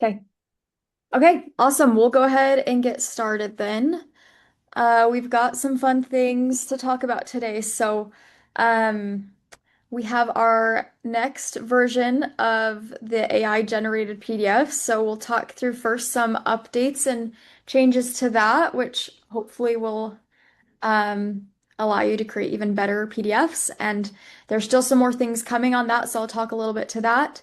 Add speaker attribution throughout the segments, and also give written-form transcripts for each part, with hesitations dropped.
Speaker 1: Okay. Okay, awesome. We'll go ahead and get started then. We've got some fun things to talk about today. Um, we have our next version of the AI generated PDF. So, we'll talk through first some updates and changes to that, which hopefully will um, allow you to create even better PDFs. And there's still some more things coming on that, so I'll talk a little bit to that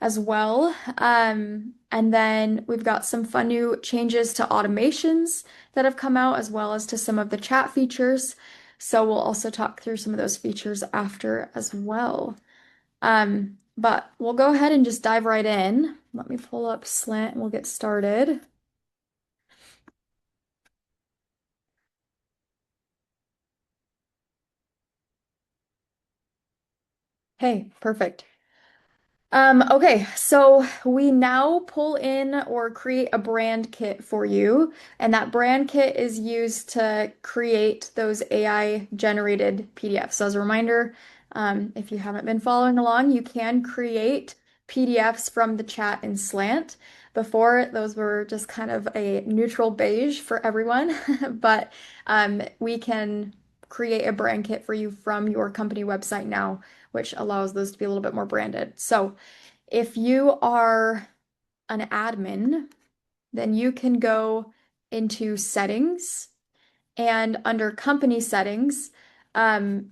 Speaker 1: as well. And then we've got some fun new changes to automations that have come out, as well as to some of the chat features. So we'll also talk through some of those features after as well. But we'll go ahead and just dive right in. Let me pull up Slant and we'll get started. Hey, perfect. Okay, so we now pull in or create a brand kit for you, and that brand kit is used to create those AI generated PDFs. So as a reminder, if you haven't been following along, you can create PDFs from the chat in Slant. Before, those were just kind of a neutral beige for everyone, but we can create a brand kit for you from your company website now, which allows those to be a little bit more branded. So if you are an admin, then you can go into settings and under company settings,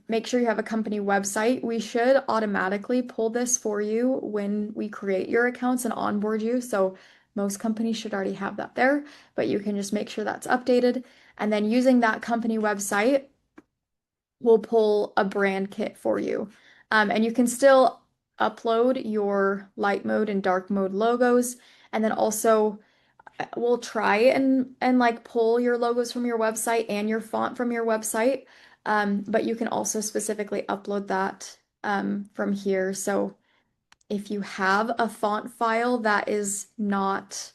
Speaker 1: make sure you have a company website. We should automatically pull this for you when we create your accounts and onboard you. So most companies should already have that there, but you can just make sure that's updated. And then using that company website, will pull a brand kit for you. And you can still upload your light mode and dark mode logos. And then also we'll try and like pull your logos from your website and your font from your website. But you can also specifically upload that from here. So if you have a font file that is not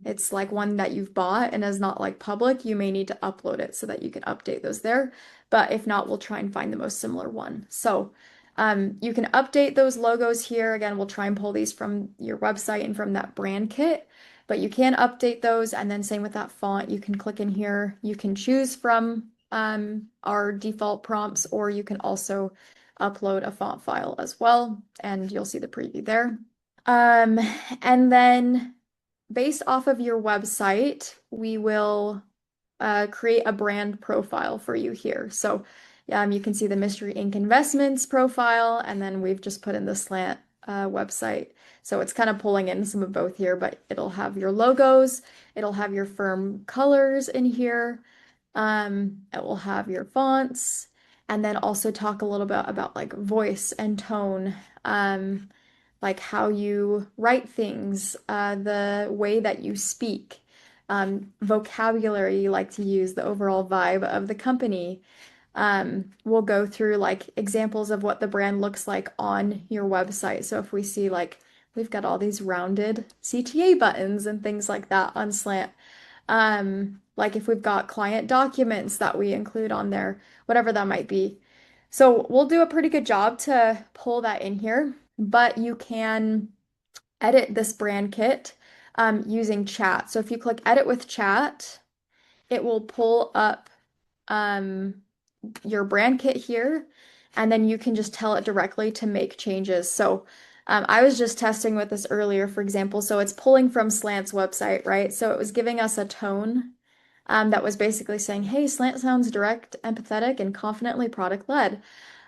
Speaker 1: it's like one that you've bought and is not like public, you may need to upload it so that you can update those there. But if not, we'll try and find the most similar one. So you can update those logos here. Again, we'll try and pull these from your website and from that brand kit, but you can update those. And then same with that font, you can click in here. You can choose from our default prompts, or you can also upload a font file as well, and you'll see the preview there. Um, and then based off of your website, we will create a brand profile for you here. So you can see the Mystery Inc. Investments profile, and then we've just put in the Slant website. So it's kind of pulling in some of both here, but it'll have your logos, it'll have your firm colors in here, it will have your fonts, and then also talk a little bit about like voice and tone. Like how you write things, the way that you speak, vocabulary you like to use, the overall vibe of the company. We'll go through like examples of what the brand looks like on your website. So if we see like we've got all these rounded CTA buttons and things like that on Slant. Like if we've got client documents that we include on there, whatever that might be. So we'll do a pretty good job to pull that in here, but you can edit this brand kit using chat. So if you click edit with chat, it will pull up um, your brand kit here, and then you can just tell it directly to make changes. So I was just testing with this earlier, for example. So it's pulling from Slant's website, right? So it was giving us a tone that was basically saying, hey, Slant sounds direct, empathetic, and confidently product led.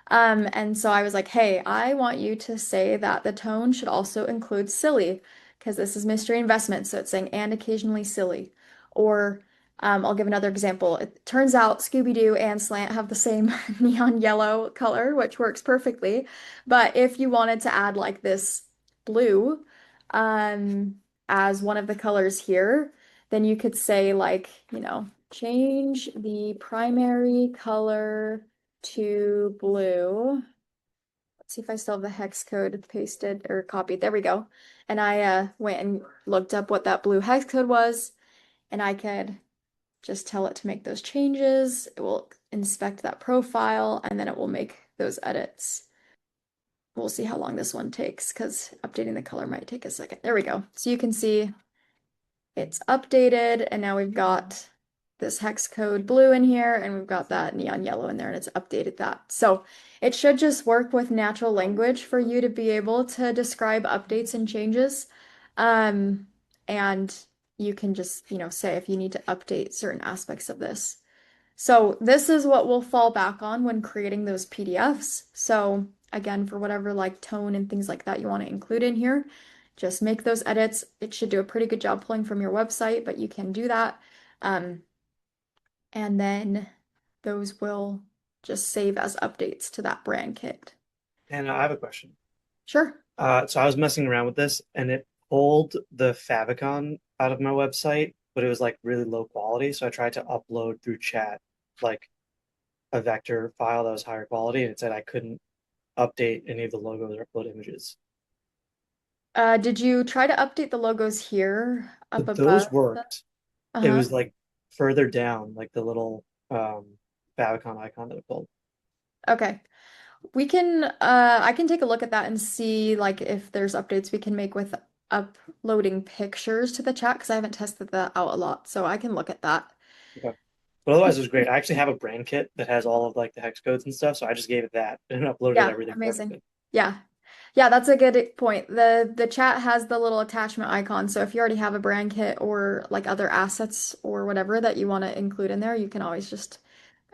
Speaker 1: And so I was like, hey, I want you to say that the tone should also include silly, because this is mystery investment. So it's saying, and occasionally silly. Or I'll give another example. It turns out Scooby-Doo and Slant have the same neon yellow color, which works perfectly. But if you wanted to add like this blue um, as one of the colors here, then you could say like, change the primary color to blue. Let's see if I still have the hex code pasted or copied. There we go. And I went and looked up what that blue hex code was, and I could just tell it to make those changes. It will inspect that profile, and then it will make those edits. we'll see how long this one takes because updating the color might take a second. There we go. So you can see it's updated, and now we've got this hex code blue in here, and we've got that neon yellow in there, and it's updated that. So it should just work with natural language for you to be able to describe updates and changes. Um, and you can just, say if you need to update certain aspects of this. So this is what we'll fall back on when creating those PDFs. So again, for whatever like tone and things like that you want to include in here, just make those edits. It should do a pretty good job pulling from your website, but you can do that. Um, and then those will just save as updates to that brand kit.
Speaker 2: And I have a question.
Speaker 1: Sure.
Speaker 2: So I was messing around with this and it pulled the favicon out of my website, but it was like really low quality. So I tried to upload through chat like a vector file that was higher quality, and it said I couldn't update any of the logos or upload images.
Speaker 1: Did you try to update the logos here
Speaker 2: So
Speaker 1: up above?
Speaker 2: those worked. It
Speaker 1: Uh-huh.
Speaker 2: was like further down, like the little favicon icon that it pulled.
Speaker 1: Okay. I can take a look at that and see like if there's updates we can make with uploading pictures to the chat because I haven't tested that out a lot, so I can look at that.
Speaker 2: Okay. But otherwise, it was great. I actually have a brand kit that has all of like the hex codes and stuff, so I just gave it that and uploaded
Speaker 1: Yeah,
Speaker 2: everything
Speaker 1: amazing.
Speaker 2: perfectly.
Speaker 1: Yeah. Yeah, that's a good point. The chat has the little attachment icon, so if you already have a brand kit or like other assets or whatever that you want to include in there, you can always just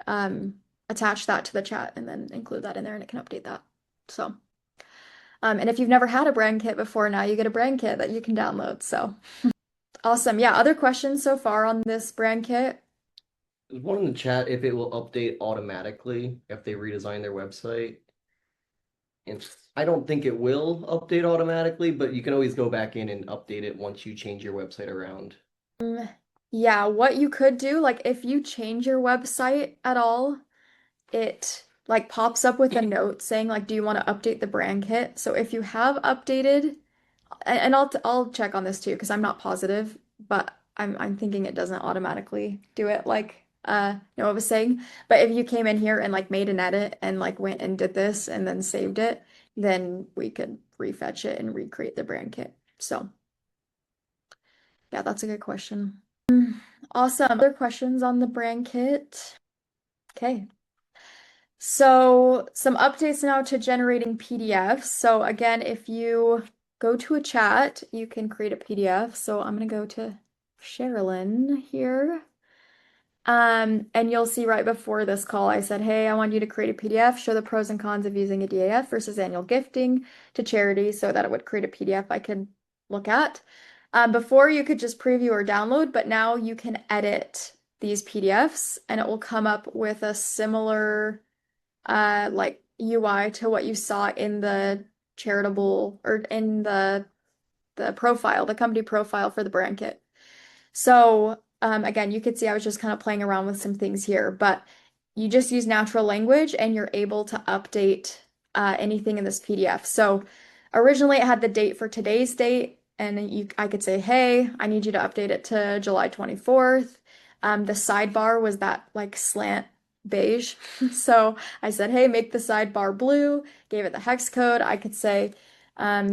Speaker 1: um attach that to the chat and then include that in there and it can update that. So and if you've never had a brand kit before, now you get a brand kit that you can download. So awesome. Yeah, other questions so far on this brand kit?
Speaker 3: There's one in the chat if it will update automatically if they redesign their website. And I don't think it will update automatically, but you can always go back in and update it once you change your website around.
Speaker 1: Yeah, what you could do, like if you change your website at all, it like pops up with a note saying like, do you want to update the brand kit? So if you have updated, and I'll check on this too because I'm not positive, but I'm thinking it doesn't automatically do it like Noah was saying. But if you came in here and like made an edit and like went and did this and then saved it, then we could refetch it and recreate the brand kit. So yeah, that's a good question. Awesome. Other questions on the brand kit? Okay. So some updates now to generating PDFs. So again, if you go to a chat, you can create a PDF. So I'm going to go to Sherilyn here. And you'll see right before this call, I said, hey, I want you to create a PDF, show the pros and cons of using a DAF versus annual gifting to charity so that it would create a PDF I could look at. Before you could just preview or download, but now you can edit these PDFs and it will come up with a similar like UI to what you saw in the charitable or in the profile, the company profile for the brand kit. So again, you could see I was just kind of playing around with some things here, but you just use natural language and you're able to update anything in this PDF. So originally it had the date for today's date, and I could say, hey, I need you to update it to July 24th. The sidebar was that like slant beige. So I said, hey, make the sidebar blue, gave it the hex code. I could say,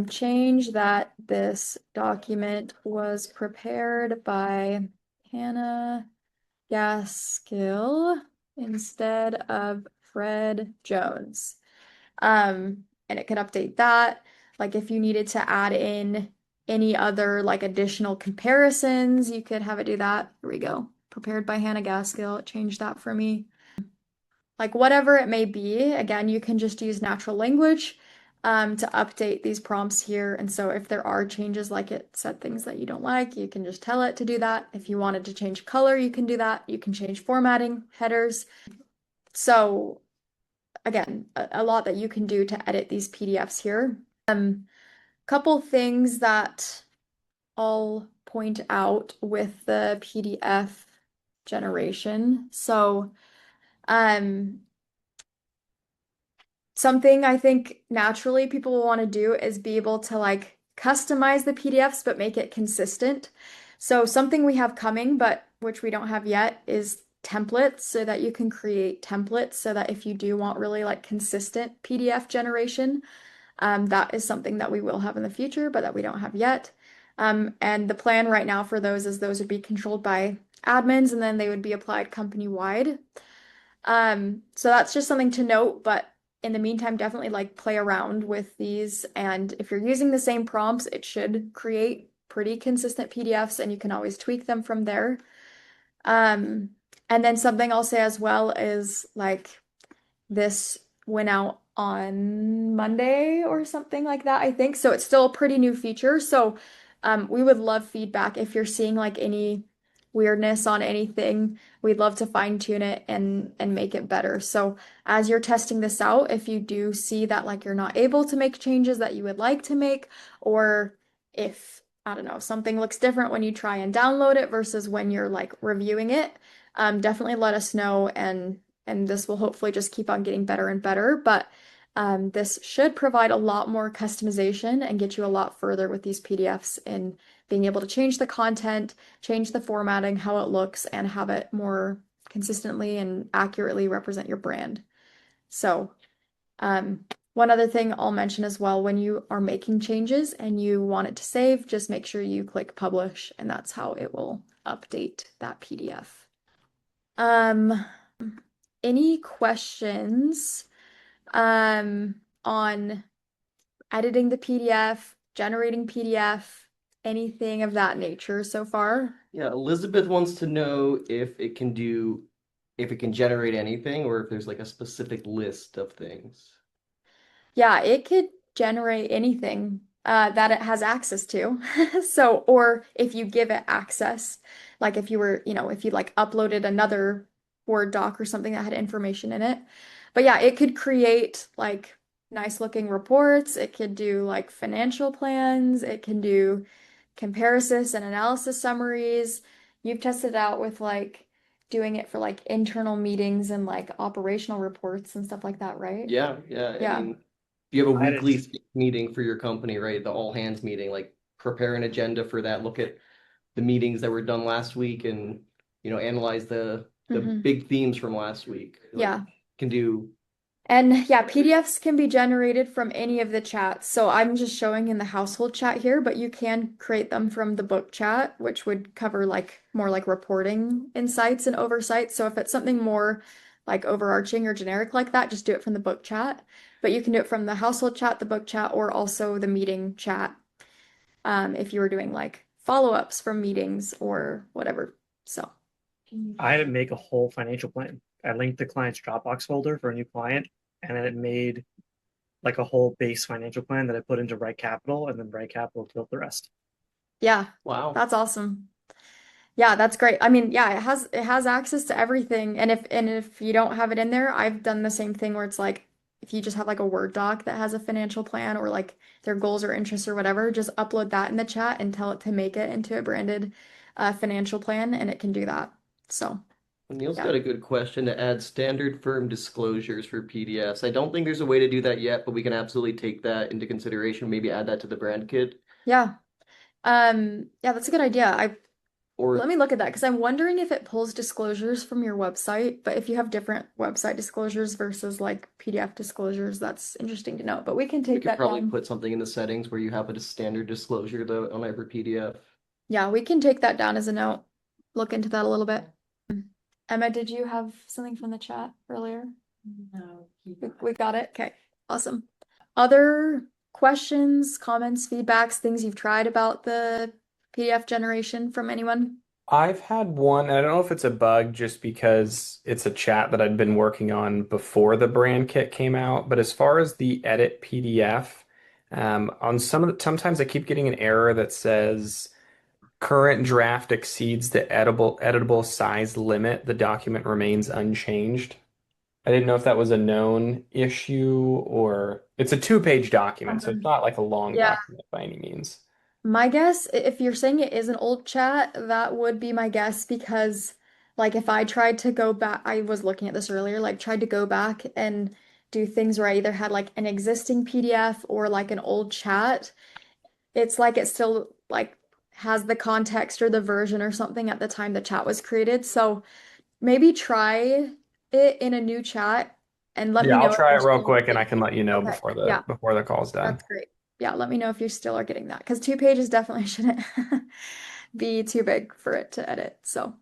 Speaker 1: change that this document was prepared by Hannah Gaskill instead of Fred Jones. And it could update that. Like if you needed to add in any other like additional comparisons, you could have it do that. Here we go. Prepared by Hannah Gaskill. It changed that for me. Like whatever it may be, again, you can just use natural language to update these prompts here. And so if there are changes, like it said things that you don't like, you can just tell it to do that. If you wanted to change color, you can do that. You can change formatting, headers. So again, a lot that you can do to edit these PDFs here. Couple things that I'll point out with the PDF generation. So um, something I think naturally people will want to do is be able to like customize the PDFs but make it consistent. So something we have coming, but which we don't have yet, is templates so that you can create templates so that if you do want really like consistent PDF generation, That is something that we will have in the future, but that we don't have yet. And the plan right now for those is those would be controlled by admins and then they would be applied company-wide. So that's just something to note, but in the meantime, definitely like play around with these. And if you're using the same prompts, it should create pretty consistent PDFs and you can always tweak them from there. Um, and then something I'll say as well is like this went out on Monday or something like that, I think. So it's still a pretty new feature. So we would love feedback if you're seeing like any weirdness on anything. We'd love to fine tune it and make it better. So as you're testing this out, if you do see that like you're not able to make changes that you would like to make, or if I don't know, something looks different when you try and download it versus when you're like reviewing it, definitely let us know and this will hopefully just keep on getting better and better. But this should provide a lot more customization and get you a lot further with these PDFs in being able to change the content, change the formatting, how it looks, and have it more consistently and accurately represent your brand. So, one other thing I'll mention as well, when you are making changes and you want it to save, just make sure you click publish, and that's how it will update that PDF. Um, any questions on editing the PDF, generating PDF, anything of that nature so far?
Speaker 3: Yeah, Elizabeth wants to know if it can generate anything or if there's like a specific list of things.
Speaker 1: Yeah, it could generate anything that it has access to. So, or if you give it access, like if you were, if you like uploaded another Word doc or something that had information in it. But yeah, it could create like nice looking reports. It could do like financial plans. It can do comparisons and analysis summaries. You've tested it out with like doing it for like internal meetings and like operational reports and stuff like that, right?
Speaker 3: Yeah, yeah. I
Speaker 1: Yeah.
Speaker 3: mean, if you have a
Speaker 2: I didn't.
Speaker 3: weekly meeting for your company, right? The all hands meeting, like prepare an agenda for that. Look at the meetings that were done last week and analyze the
Speaker 1: Hmm.
Speaker 3: big themes from last week. Like
Speaker 1: Yeah.
Speaker 3: can do
Speaker 1: And yeah, PDFs can be generated from any of the chats. So I'm just showing in the household chat here, but you can create them from the book chat, which would cover like more like reporting insights and oversight. So if it's something more like overarching or generic like that, just do it from the book chat. But you can do it from the household chat, the book chat, or also the meeting chat, if you were doing like follow-ups from meetings or whatever. So
Speaker 2: I had to make a whole financial plan. I linked the client's Dropbox folder for a new client, and then it made like a whole base financial plan that I put into Right Capital, and then Right Capital built the rest.
Speaker 1: yeah,
Speaker 3: wow.
Speaker 1: that's awesome. Yeah, that's great. I mean, yeah, it has access to everything. And if you don't have it in there, I've done the same thing where it's like if you just have like a Word doc that has a financial plan or like their goals or interests or whatever, just upload that in the chat and tell it to make it into a branded financial plan and it can do that. So,
Speaker 3: Neil's
Speaker 1: yeah.
Speaker 3: got a good question to add standard firm disclosures for PDFs. I don't think there's a way to do that yet, but we can absolutely take that into consideration. Maybe add that to the brand kit.
Speaker 1: Yeah. Yeah, that's a good idea. Let
Speaker 3: Or
Speaker 1: me look at that because I'm wondering if it pulls disclosures from your website, but if you have different website disclosures versus like PDF disclosures, that's interesting to know. But we can
Speaker 3: we
Speaker 1: take
Speaker 3: could
Speaker 1: that
Speaker 3: probably
Speaker 1: down.
Speaker 3: put something in the settings where you have a standard disclosure though on every PDF.
Speaker 1: Yeah, we can take that down as a note. Look into that a little bit. Emma, did you have something from the chat earlier?
Speaker 4: No,
Speaker 1: We got it. Okay, awesome. Other questions, comments, feedbacks, things you've tried about the PDF generation from anyone?
Speaker 5: I've had one, and I don't know if it's a bug just because it's a chat that I'd been working on before the brand kit came out. But as far as the edit PDF, on sometimes I keep getting an error that says current draft exceeds the editable size limit. The document remains unchanged. I didn't know if that was a known issue or it's a two-page document, so it's not like a long
Speaker 1: Yeah.
Speaker 5: document by any means.
Speaker 1: My guess, if you're saying it is an old chat, that would be my guess because, like, if I tried to go back, I was looking at this earlier, like, tried to go back and do things where I either had like an existing PDF or like an old chat, it's like it still like has the context or the version or something at the time the chat was created. So maybe try it in a new chat and let me
Speaker 5: Yeah, I'll
Speaker 1: know if
Speaker 5: try it
Speaker 1: you're
Speaker 5: real
Speaker 1: still
Speaker 5: quick and I
Speaker 1: getting
Speaker 5: can
Speaker 1: it.
Speaker 5: let you know
Speaker 1: Okay, yeah,
Speaker 5: before the call's done.
Speaker 1: that's great. Yeah, let me know if you still are getting that because 2 pages definitely shouldn't be too big for it to edit. So,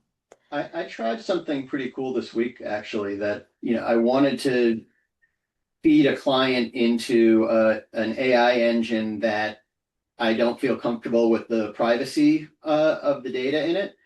Speaker 4: I tried something pretty cool this week, actually, that, I wanted to feed a client into an AI engine that I don't feel comfortable with the privacy of the data in it.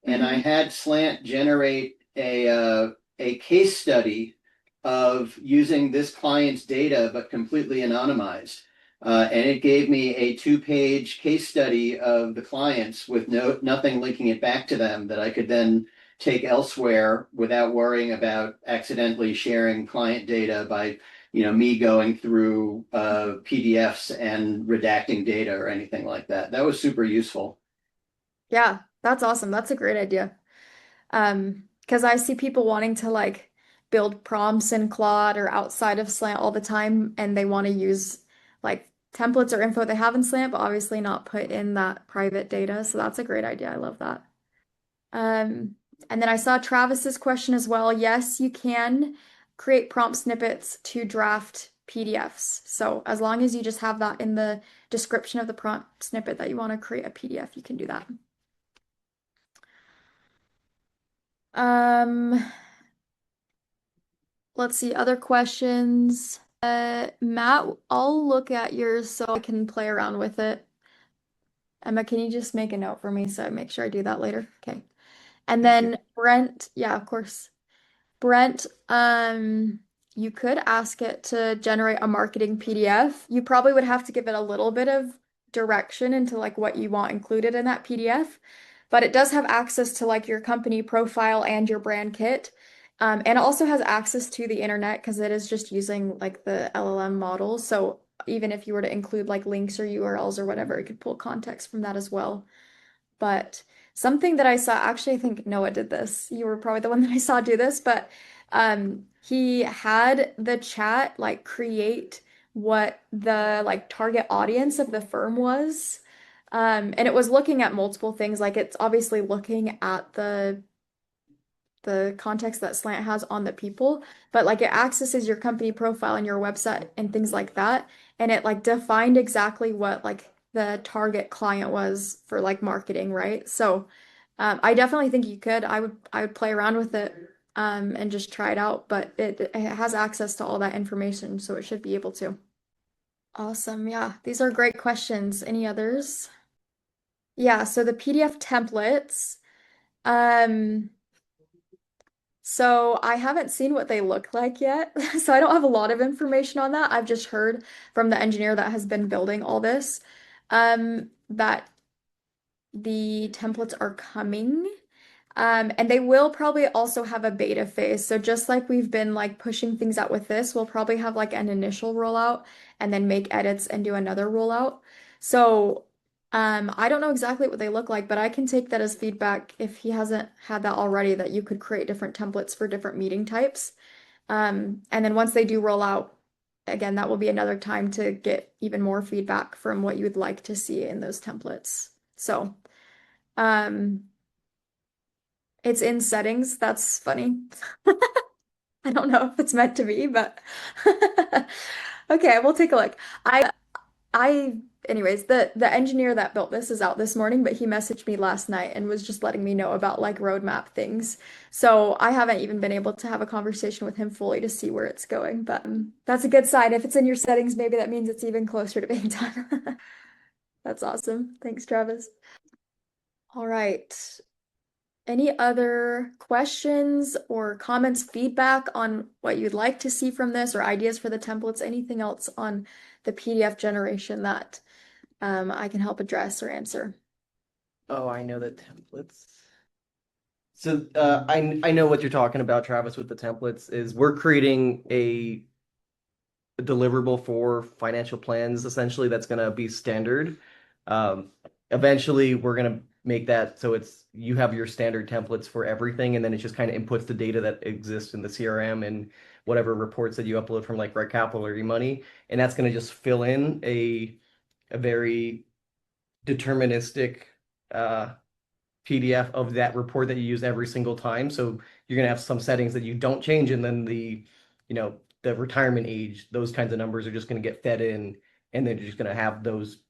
Speaker 4: And I
Speaker 1: mhm.
Speaker 4: had Slant generate a case study of using this client's data, but completely anonymized. And it gave me a 2-page case study of the clients with nothing linking it back to them that I could then take elsewhere without worrying about accidentally sharing client data by, me going through PDFs and redacting data or anything like that. That was super useful.
Speaker 1: Yeah, that's awesome. That's a great idea. Because I see people wanting to like build prompts in Claude or outside of Slant all the time, and they want to use like templates or info they have in Slant, but obviously not put in that private data. So that's a great idea. I love that. Um, and then I saw Travis's question as well. Yes, you can create prompt snippets to draft PDFs. So as long as you just have that in the description of the prompt snippet that you want to create a PDF, you can do that. Um, let's see, other questions. Matt, I'll look at yours so I can play around with it. Emma, can you just make a note for me so I make sure I do that later? Okay. And
Speaker 4: Thank you.
Speaker 1: then Brent, yeah, of course. Brent, you could ask it to generate a marketing PDF. You probably would have to give it a little bit of direction into like what you want included in that PDF, but it does have access to like your company profile and your brand kit. And it also has access to the internet because it is just using like the LLM model. So even if you were to include like links or URLs or whatever, it could pull context from that as well. But something that I saw, actually, I think Noah did this. You were probably the one that I saw do this, but he had the chat like create what the like target audience of the firm was. And it was looking at multiple things, like it's obviously looking at the context that Slant has on the people, but like it accesses your company profile and your website and things like that. And it like defined exactly what like the target client was for like marketing, right? So I definitely think you could. I would play around with it and just try it out, but it has access to all that information, so it should be able to. Awesome. Yeah, these are great questions. Any others? Yeah, so the PDF templates. Um, So I haven't seen what they look like yet. So I don't have a lot of information on that. I've just heard from the engineer that has been building all this, that the templates are coming. And they will probably also have a beta phase. So just like we've been like pushing things out with this, we'll probably have like an initial rollout and then make edits and do another rollout. So I don't know exactly what they look like, but I can take that as feedback if he hasn't had that already, that you could create different templates for different meeting types. And then once they do roll out, again, that will be another time to get even more feedback from what you would like to see in those templates. So, um, it's in settings. That's funny. I don't know if it's meant to be, but okay, we'll take a look. I anyways, the engineer that built this is out this morning, but he messaged me last night and was just letting me know about like roadmap things. So I haven't even been able to have a conversation with him fully to see where it's going, but that's a good sign. If it's in your settings, maybe that means it's even closer to being done. That's awesome. Thanks, Travis. All right. Any other questions or comments, feedback on what you'd like to see from this or ideas for the templates, anything else on the PDF generation that I can help address or answer?
Speaker 3: Oh, I know the templates. So I know what you're talking about, Travis, with the templates is we're creating a deliverable for financial plans essentially that's going to be standard. Um, Eventually, we're going to make that so it's you have your standard templates for everything, and then it just kind of inputs the data that exists in the CRM and whatever reports that you upload from like Red Capital or eMoney, and that's going to just fill in a very deterministic uh, PDF of that report that you use every single time. So you're going to have some settings that you don't change, and then the the retirement age, those kinds of numbers are just going to get fed in, and then you're just going to have those,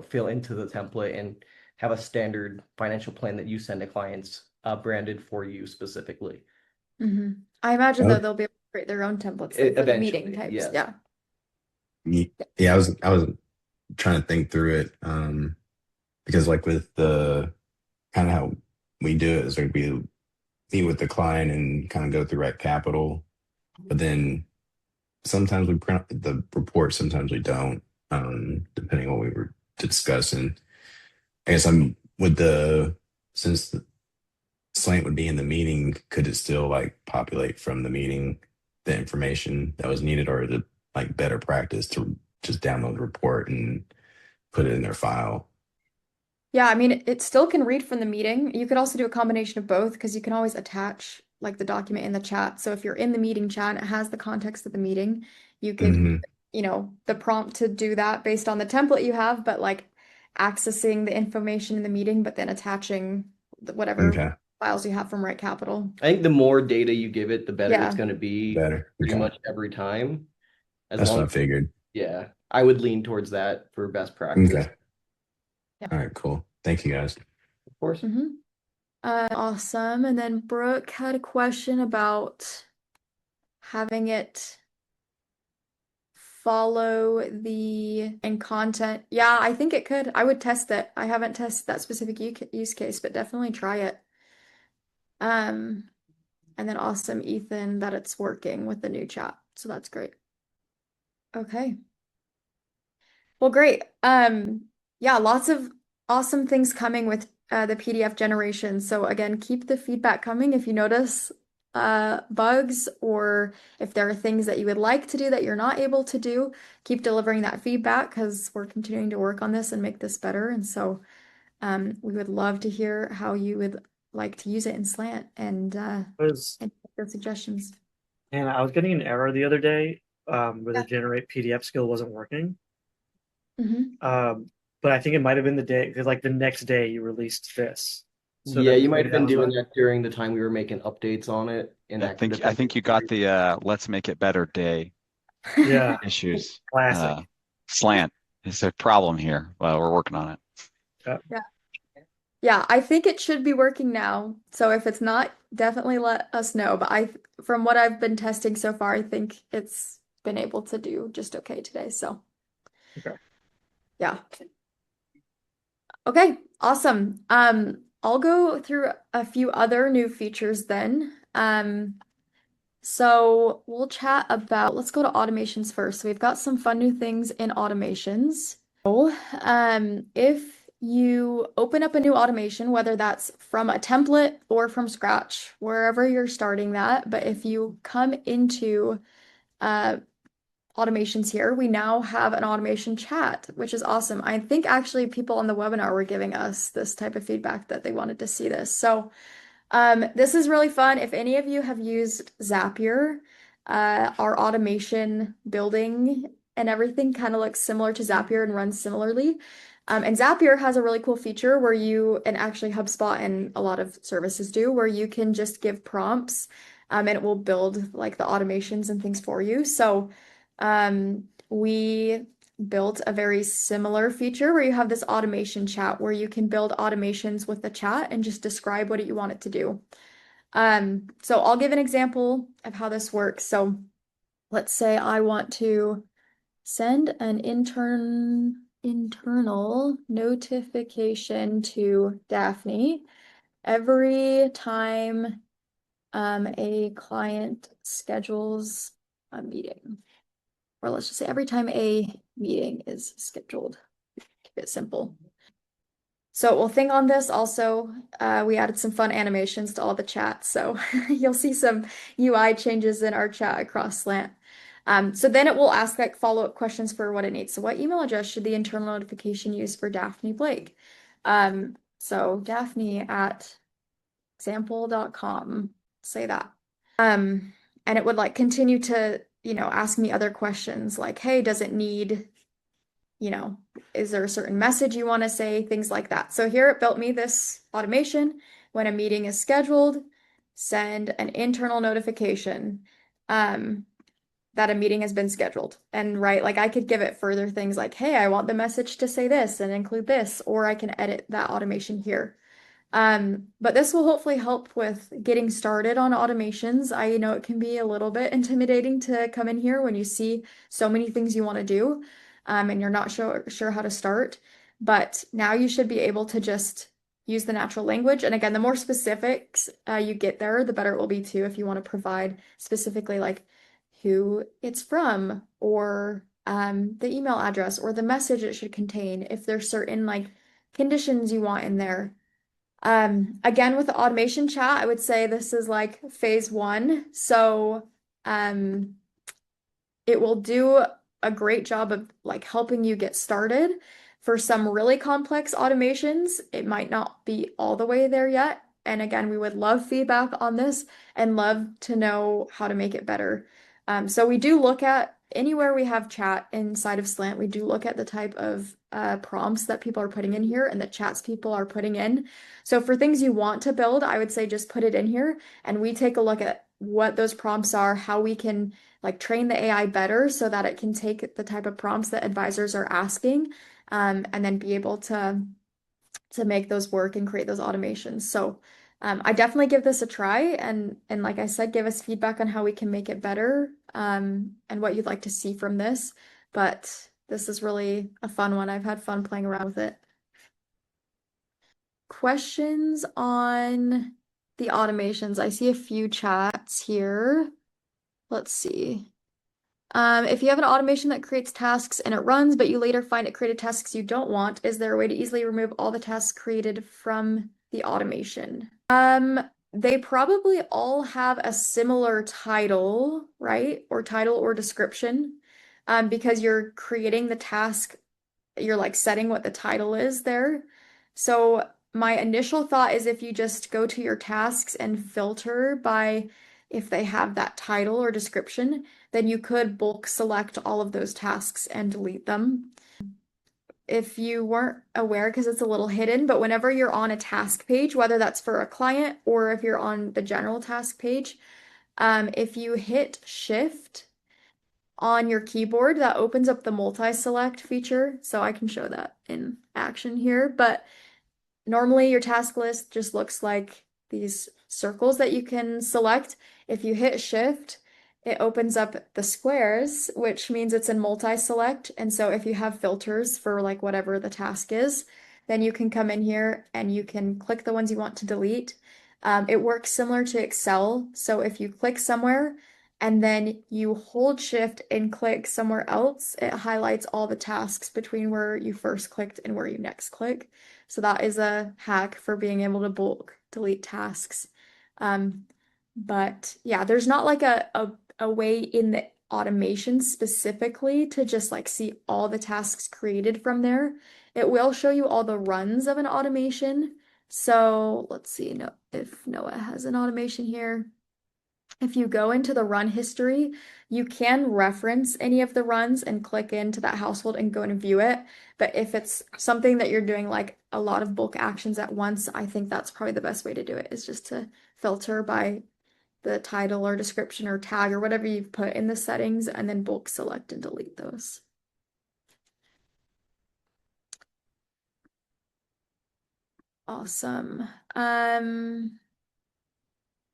Speaker 3: fill into the template and have a standard financial plan that you send to clients, branded for you specifically.
Speaker 1: I imagine though
Speaker 6: Oh,
Speaker 1: they'll be able to create their own templates like for the meeting
Speaker 3: Eventually,
Speaker 1: types.
Speaker 3: yes.
Speaker 1: Yeah.
Speaker 6: yeah, I was trying to think through it, because like with the kind of how we do it is like we meet with the client and kind of go through Rec Capital, but then sometimes we print the report, sometimes we don't, depending on what we were discussing. I guess I'm with since the Slant would be in the meeting, could it still like populate from the meeting the information that was needed, or is it like better practice to just download the report and put it in their file?
Speaker 1: Yeah, I mean, it still can read from the meeting. You could also do a combination of both because you can always attach like the document in the chat. So if you're in the meeting chat, it has the context of the meeting. You could,
Speaker 6: Hmm.
Speaker 1: the prompt to do that based on the template you have, but like accessing the information in the meeting, but then attaching whatever
Speaker 6: Okay.
Speaker 1: files you have from Right Capital.
Speaker 3: I think the more data you give it, the better it's
Speaker 1: Yeah.
Speaker 3: going to be
Speaker 6: Better.
Speaker 3: pretty
Speaker 6: Okay.
Speaker 3: much every time. As
Speaker 6: That's
Speaker 3: long
Speaker 6: what I
Speaker 3: as,
Speaker 6: figured.
Speaker 3: yeah, I would lean towards that for best practice.
Speaker 6: Okay.
Speaker 1: Yeah.
Speaker 6: All right, cool. Thank you guys.
Speaker 3: Of course.
Speaker 1: Awesome. And then Brooke had a question about having it follow the and content. Yeah, I think it could. I would test that. I haven't tested that specific use case, but definitely try it. Um, and then awesome, Ethan, that it's working with the new chat. So that's great. Okay. Well, great. Yeah, lots of awesome things coming with the PDF generation. So again, keep the feedback coming if you notice bugs or if there are things that you would like to do that you're not able to do, keep delivering that feedback because we're continuing to work on this and make this better. And so we would love to hear how you would like to use it in Slant
Speaker 2: Was
Speaker 1: and those suggestions.
Speaker 2: and I was getting an error the other day where the
Speaker 1: Yeah.
Speaker 2: generate PDF skill wasn't working.
Speaker 1: Mhm.
Speaker 2: But I think it might have been the day because like the next day you released this. So
Speaker 3: Yeah,
Speaker 2: that
Speaker 3: you might
Speaker 2: maybe
Speaker 3: have
Speaker 2: that
Speaker 3: been
Speaker 2: was
Speaker 3: doing
Speaker 2: why.
Speaker 3: that during the time we were making updates on it, and that could have
Speaker 7: I
Speaker 3: been.
Speaker 7: think you got the let's make it better day
Speaker 2: Yeah,
Speaker 7: issues.
Speaker 2: classic.
Speaker 7: Slant is a problem here. Well, we're working on it.
Speaker 2: Yeah.
Speaker 1: Yeah. Yeah, I think it should be working now. So if it's not, definitely let us know. But from what I've been testing so far, I think it's been able to do just okay today. So
Speaker 2: Okay.
Speaker 1: yeah. Okay, awesome. I'll go through a few other new features then. So we'll chat about, let's go to automations first. So we've got some fun new things in automations. If you open up a new automation, whether that's from a template or from scratch, wherever you're starting that, but if you come into uh, automations here, we now have an automation chat, which is awesome. I think actually people on the webinar were giving us this type of feedback that they wanted to see this. So this is really fun. If any of you have used Zapier, our automation building and everything kind of looks similar to Zapier and runs similarly. And Zapier has a really cool feature where and actually HubSpot and a lot of services do, where you can just give prompts, and it will build like the automations and things for you. So we built a very similar feature where you have this automation chat where you can build automations with the chat and just describe what you want it to do. So I'll give an example of how this works. So let's say I want to send an internal notification to Daphne every time a client schedules a meeting. Or let's just say every time a meeting is scheduled. Keep it simple. So we'll think on this also. We added some fun animations to all the chats, so you'll see some UI changes in our chat across Slant. So then it will ask like follow-up questions for what it needs. So what email address should the internal notification use for Daphne Blake? So Daphne at example.com, say that. And it would like continue to, ask me other questions like, hey, does it need, is there a certain message you want to say? Things like that. So here it built me this automation. When a meeting is scheduled, send an internal notification. that a meeting has been scheduled. And right, like I could give it further things like, hey, I want the message to say this and include this, or I can edit that automation here. But this will hopefully help with getting started on automations. I know it can be a little bit intimidating to come in here when you see so many things you want to do, and you're not sure how to start. But now you should be able to just use the natural language. And again, the more specifics you get there, the better it will be too if you want to provide specifically like who it's from or the email address or the message it should contain, if there's certain like conditions you want in there. Again, with the automation chat, I would say this is like phase one. So, um, it will do a great job of like helping you get started. For some really complex automations, it might not be all the way there yet. And again, we would love feedback on this and love to know how to make it better. So we do look at anywhere we have chat inside of Slant, we do look at the type of prompts that people are putting in here and the chats people are putting in. So for things you want to build, I would say just put it in here and we take a look at what those prompts are, how we can like train the AI better so that it can take the type of prompts that advisors are asking, and then be able to make those work and create those automations. So I definitely give this a try and like I said, give us feedback on how we can make it better, and what you'd like to see from this. But this is really a fun one. I've had fun playing around with it. Questions on the automations? I see a few chats here. Let's see. If you have an automation that creates tasks and it runs, but you later find it created tasks you don't want, is there a way to easily remove all the tasks created from the automation? They probably all have a similar title, right? Or title or description, because you're creating the task, you're like setting what the title is there. So my initial thought is if you just go to your tasks and filter by if they have that title or description, then you could bulk select all of those tasks and delete them. If you weren't aware, because it's a little hidden, but whenever you're on a task page, whether that's for a client or if you're on the general task page, if you hit Shift on your keyboard, that opens up the multi-select feature. So I can show that in action here, but normally your task list just looks like these circles that you can select. If you hit Shift, it opens up the squares, which means it's in multi-select. And so if you have filters for like whatever the task is, then you can come in here and you can click the ones you want to delete. It works similar to Excel. So if you click somewhere and then you hold Shift and click somewhere else, it highlights all the tasks between where you first clicked and where you next click. So that is a hack for being able to bulk delete tasks. But yeah, there's not like a way in the automation specifically to just like see all the tasks created from there. It will show you all the runs of an automation. So let's see if Noah has an automation here. If you go into the run history, you can reference any of the runs and click into that household and go and view it. But if it's something that you're doing like a lot of bulk actions at once, I think that's probably the best way to do it is just to filter by the title or description or tag or whatever you've put in the settings and then bulk select and delete those. Awesome.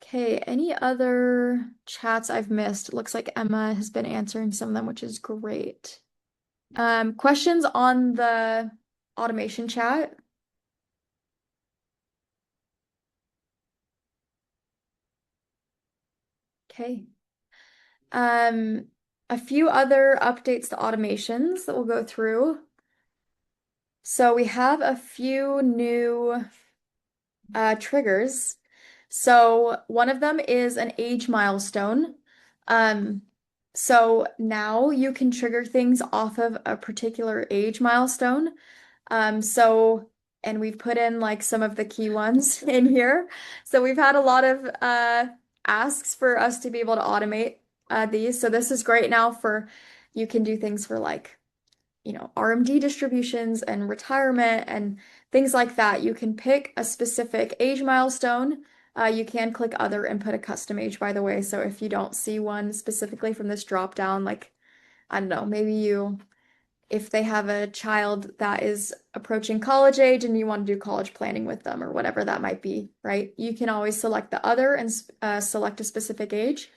Speaker 1: Okay, any other chats I've missed? It looks like Emma has been answering some of them, which is great. Questions on the automation chat? Okay. A few other updates to automations that we'll go through. So we have a few new triggers. So one of them is an age milestone. Um, so now you can trigger things off of a particular age milestone. And we've put in like some of the key ones in here. So we've had a lot of asks for us to be able to automate these. So this is great now for you can do things for like RMD distributions and retirement and things like that. You can pick a specific age milestone, You can click other and put a custom age, by the way. So if you don't see one specifically from this drop down, like, I don't know, maybe if they have a child that is approaching college age and you want to do college planning with them or whatever that might be, right? You can always select the other and select a specific age,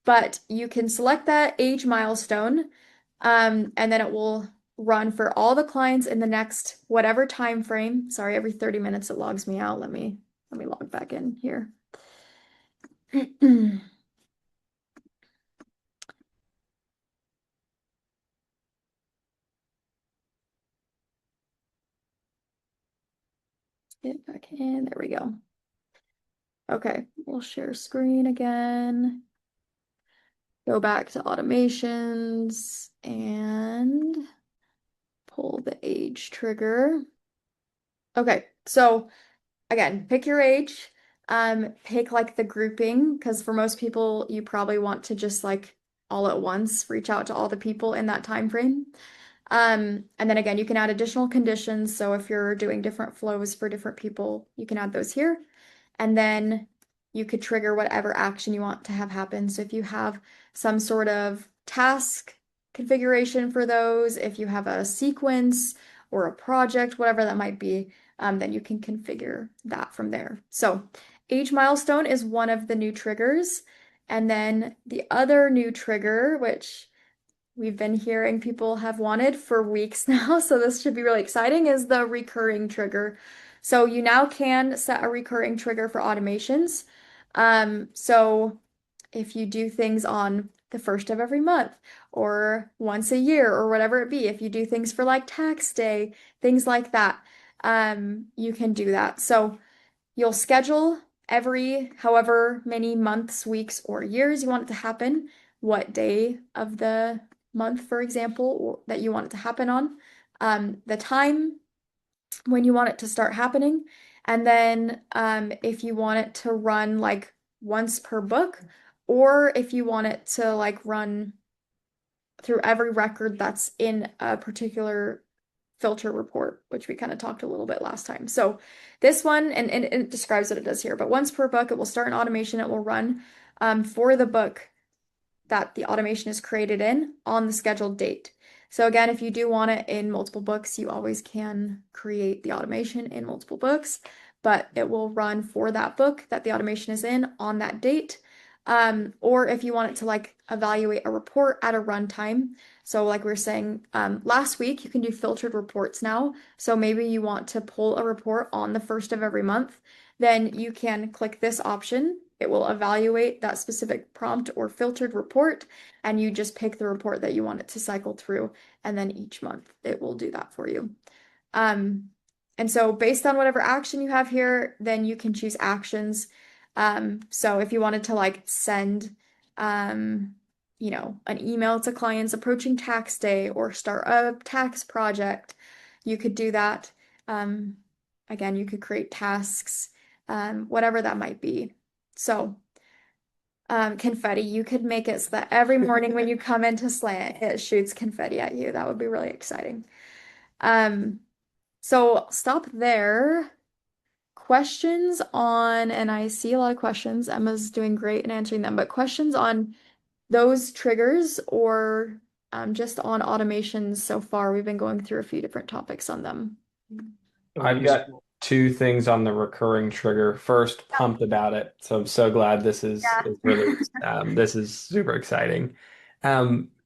Speaker 1: but you can select that age milestone, and then it will run for all the clients in the next whatever time frame. Sorry, every 30 minutes it logs me out. Let me log back in here. Get back in. There we go. Okay, we'll share screen again. Go back to automations and pull the age trigger. Okay, so again, pick your age. Pick like the grouping, because for most people, you probably want to just like all at once reach out to all the people in that time frame. And then again, you can add additional conditions. So if you're doing different flows for different people, you can add those here. And then you could trigger whatever action you want to have happen. So if you have some sort of task configuration for those, if you have a sequence or a project, whatever that might be, then you can configure that from there. So age milestone is one of the new triggers. And then the other new trigger, which we've been hearing people have wanted for weeks now, so this should be really exciting, is the recurring trigger. So you now can set a recurring trigger for automations. So if you do things on the first of every month or once a year or whatever it be, if you do things for like tax day, things like that, you can do that. So you'll schedule every however many months, weeks, or years you want it to happen, what day of the month, for example, that you want it to happen on, the time when you want it to start happening, and then if you want it to run like once per book, or if you want it to like run through every record that's in a particular filter report, which we kind of talked a little bit last time. So this one, and it describes what it does here, but once per book, it will start an automation. It will run for the book that the automation is created in on the scheduled date. So again, if you do want it in multiple books, you always can create the automation in multiple books, but it will run for that book that the automation is in on that date. Or if you want it to like evaluate a report at a runtime. So like we were saying last week, you can do filtered reports now. So maybe you want to pull a report on the first of every month, then you can click this option. It will evaluate that specific prompt or filtered report, and you just pick the report that you want it to cycle through, and then each month it will do that for you. And so based on whatever action you have here, then you can choose actions. So if you wanted to like send, an email to clients approaching tax day or start a tax project, you could do that. Again, you could create tasks, whatever that might be. So, confetti, you could make it so that every morning when you come into Slant, it shoots confetti at you. That would be really exciting. So I'll stop there. Questions on, and I see a lot of questions. Emma's doing great in answering them, but questions on those triggers or just on automations so far. We've been going through a few different topics on them.
Speaker 5: I've got two things on the recurring trigger. First, pumped about it. So I'm so glad this is
Speaker 1: Yeah.
Speaker 5: released. This is super exciting.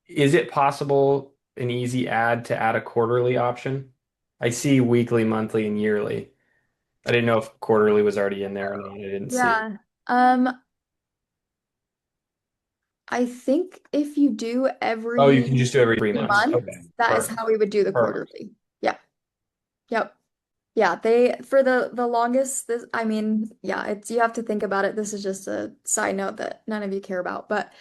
Speaker 5: Is it possible an easy add to add a quarterly option? I see weekly, monthly, and yearly. I didn't know if quarterly was already in there or not. I didn't see it.
Speaker 1: Yeah. I think if you do
Speaker 5: Oh, you
Speaker 1: every
Speaker 5: can just do every 3 months.
Speaker 1: month,
Speaker 5: Okay.
Speaker 1: that is
Speaker 5: Perfect.
Speaker 1: how we would do the
Speaker 5: Perfect.
Speaker 1: quarterly. Yeah. Yep. Yeah, they for the longest this I mean, yeah, it's you have to think about it. This is just a side note that none of you care about. But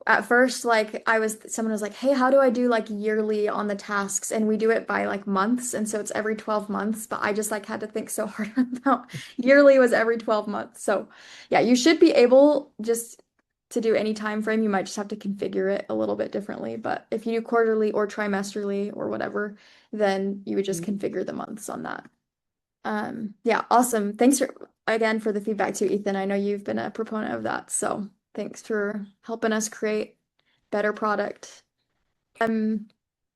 Speaker 1: at first, like someone was like, "Hey, how do I do like yearly on the tasks?" And we do it by like months, and so it's every 12 months, but I just like had to think so hard about yearly was every 12 months. So, yeah, you should be able just to do any time frame. You might just have to configure it a little bit differently, but if you do quarterly or trimesterly or whatever, then you would just configure the months on that. Yeah, awesome. Thanks for again for the feedback too, Ethan. I know you've been a proponent of that, so thanks for helping us create better product.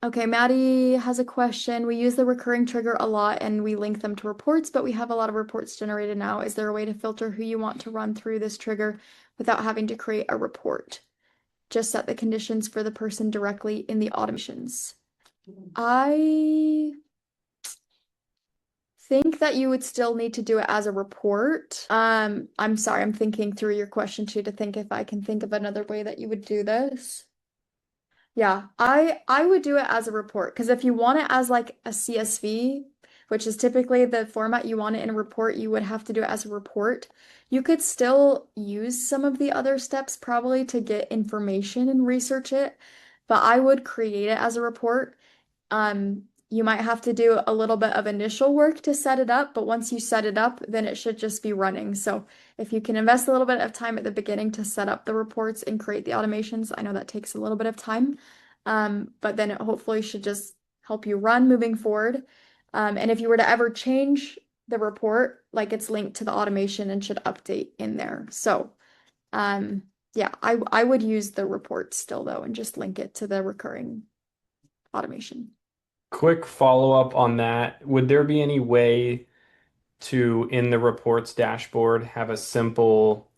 Speaker 1: Okay, Maddie has a question. We use the recurring trigger a lot and we link them to reports, but we have a lot of reports generated now. Is there a way to filter who you want to run through this trigger without having to create a report? Just set the conditions for the person directly in the automations. I think that you would still need to do it as a report. I'm sorry, I'm thinking through your question too to think if I can think of another way that you would do this. Yeah, I would do it as a report because if you want it as like a CSV, which is typically the format you want it in a report, you would have to do it as a report. You could still use some of the other steps probably to get information and research it, but I would create it as a report. You might have to do a little bit of initial work to set it up, but once you set it up, then it should just be running. So if you can invest a little bit of time at the beginning to set up the reports and create the automations, I know that takes a little bit of time, but then it hopefully should just help you run moving forward. And if you were to ever change the report, like it's linked to the automation and should update in there. So yeah, I would use the report still though and just link it to the recurring automation.
Speaker 5: Quick follow-up on that. Would there be any way to, in the reports dashboard, have a simple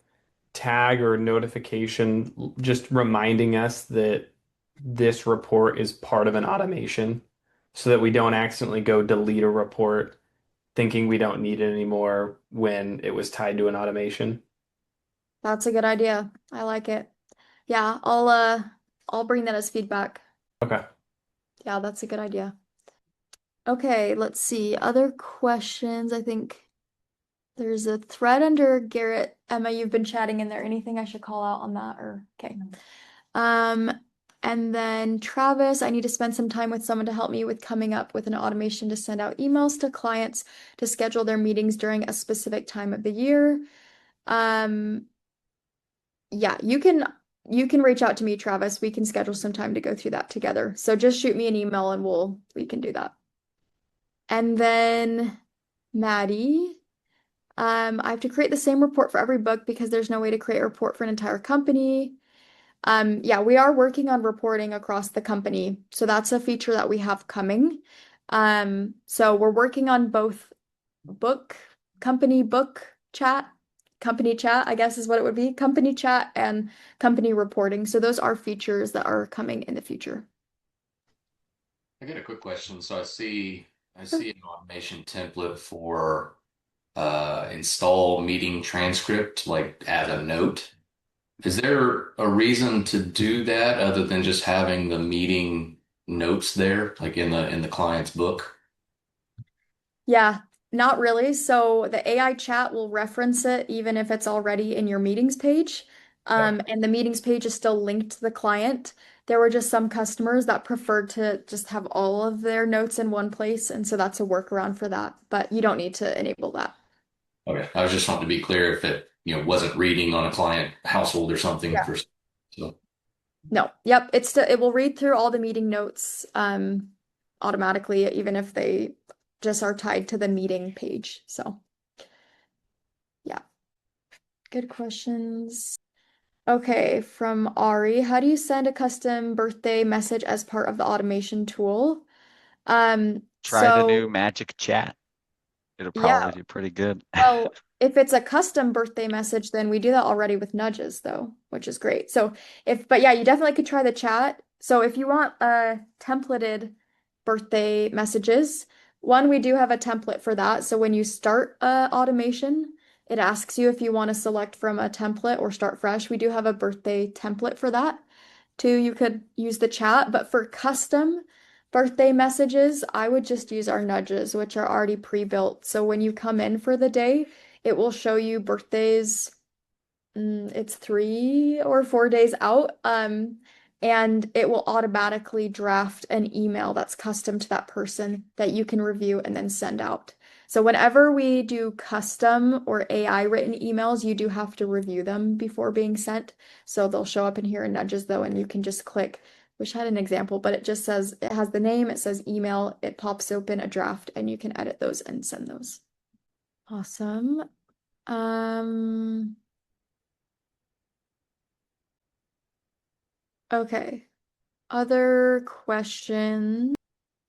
Speaker 5: tag or notification just reminding us that this report is part of an automation so that we don't accidentally go delete a report thinking we don't need it anymore when it was tied to an automation?
Speaker 1: That's a good idea. I like it. Yeah, I'll bring that as feedback.
Speaker 5: Okay.
Speaker 1: Yeah, that's a good idea. Okay, let's see. Other questions. I think there's a thread under Garrett. Emma, you've been chatting in there. Anything I should call out on that or okay. Um, and then Travis, I need to spend some time with someone to help me with coming up with an automation to send out emails to clients to schedule their meetings during a specific time of the year. Um, yeah, you can reach out to me, Travis. We can schedule some time to go through that together. So just shoot me an email and we can do that. And then Maddie, I have to create the same report for every book because there's no way to create a report for an entire company. Yeah, we are working on reporting across the company. So that's a feature that we have coming. So we're working on both book, company book chat, company chat, I guess is what it would be, company chat and company reporting. So those are features that are coming in the future.
Speaker 8: I got a quick question. So I
Speaker 1: Sure.
Speaker 8: see an automation template for install meeting transcript like add a note. Is there a reason to do that other than just having the meeting notes there, like in the client's book?
Speaker 1: Yeah, not really. So the AI chat will reference it even if it's already in your meetings page. And the meetings page is still linked to the client. There were just some customers that preferred to just have all of their notes in one place. And so that's a workaround for that. But you don't need to enable that.
Speaker 8: Okay. I was just wanting to be clear if it, wasn't reading on a client household or something
Speaker 1: Yeah.
Speaker 8: for so
Speaker 1: No. Yep. It will read through all the meeting notes automatically, even if they just are tied to the meeting page. So yeah, good questions. Okay, from Ari, how do you send a custom birthday message as part of the automation tool?
Speaker 7: Try the new
Speaker 1: So
Speaker 7: magic chat. It'll
Speaker 1: yeah,
Speaker 7: probably do pretty good.
Speaker 1: well, if it's a custom birthday message, then we do that already with nudges though, which is great. But yeah, you definitely could try the chat. So if you want templated birthday messages, one, we do have a template for that. So when you start automation, it asks you if you want to select from a template or start fresh. We do have a birthday template for that. Two, you could use the chat, but for custom birthday messages, I would just use our nudges, which are already pre-built. So when you come in for the day, it will show you birthdays. It's 3 or 4 days out. And it will automatically draft an email that's custom to that person that you can review and then send out. So whenever we do custom or AI written emails, you do have to review them before being sent. So they'll show up in here in nudges though, and you can just click. Wish I had an example, but it just says it has the name, it says email, it pops open a draft, and you can edit those and send those. Awesome. Um, okay. Other questions?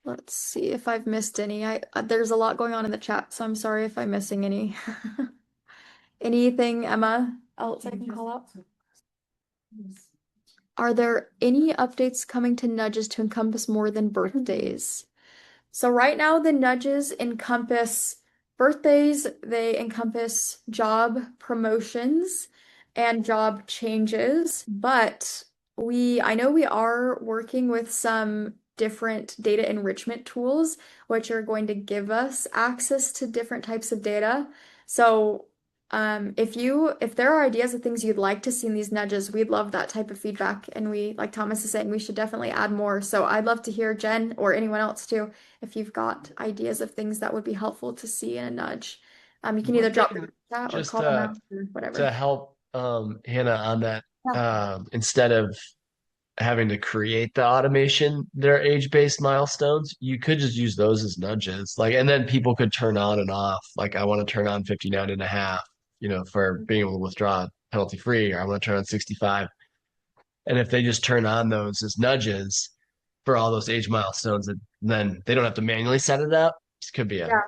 Speaker 1: Let's see if I've missed any. There's a lot going on in the chat, so I'm sorry if I'm missing any. Anything, Emma, else I can call out? Are there any updates coming to nudges to encompass more than birthdays? So right now the nudges encompass birthdays, they encompass job promotions and job changes, but I know we are working with some different data enrichment tools which are going to give us access to different types of data. So if there are ideas of things you'd like to see in these nudges, we'd love that type of feedback. And like Thomas is saying, we should definitely add more. So I'd love to hear Jen or anyone else too if you've got ideas of things that would be helpful to see in a nudge. You can either
Speaker 9: One
Speaker 1: drop
Speaker 9: thing
Speaker 1: them in the chat or
Speaker 9: just
Speaker 1: call them out or
Speaker 9: to
Speaker 1: whatever.
Speaker 9: help Hannah on that,
Speaker 1: Yeah.
Speaker 9: instead of having to create the automation, their age-based milestones, you could just use those as nudges. Like, and then people could turn on and off. Like, I want to turn on 59 and a half, for being able to withdraw penalty free, or I want to turn on 65. And if they just turn on those as nudges for all those age milestones, then they don't have to manually set it up. This could be
Speaker 1: Yeah.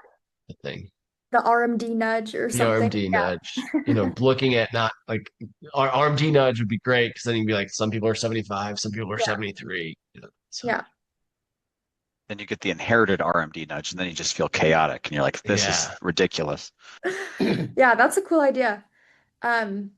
Speaker 9: a thing.
Speaker 1: The RMD nudge or
Speaker 9: The
Speaker 1: something.
Speaker 9: RMD
Speaker 1: Yeah.
Speaker 9: nudge, looking at not like our RMD nudge would be great because then you'd be like, some people are 75, some people are
Speaker 1: Yeah.
Speaker 9: 73. So
Speaker 1: Yeah.
Speaker 7: Then you get the inherited RMD nudge, and then you just feel chaotic, and you're like, "This is
Speaker 9: yeah.
Speaker 7: ridiculous."
Speaker 1: Yeah, that's a cool idea. Um,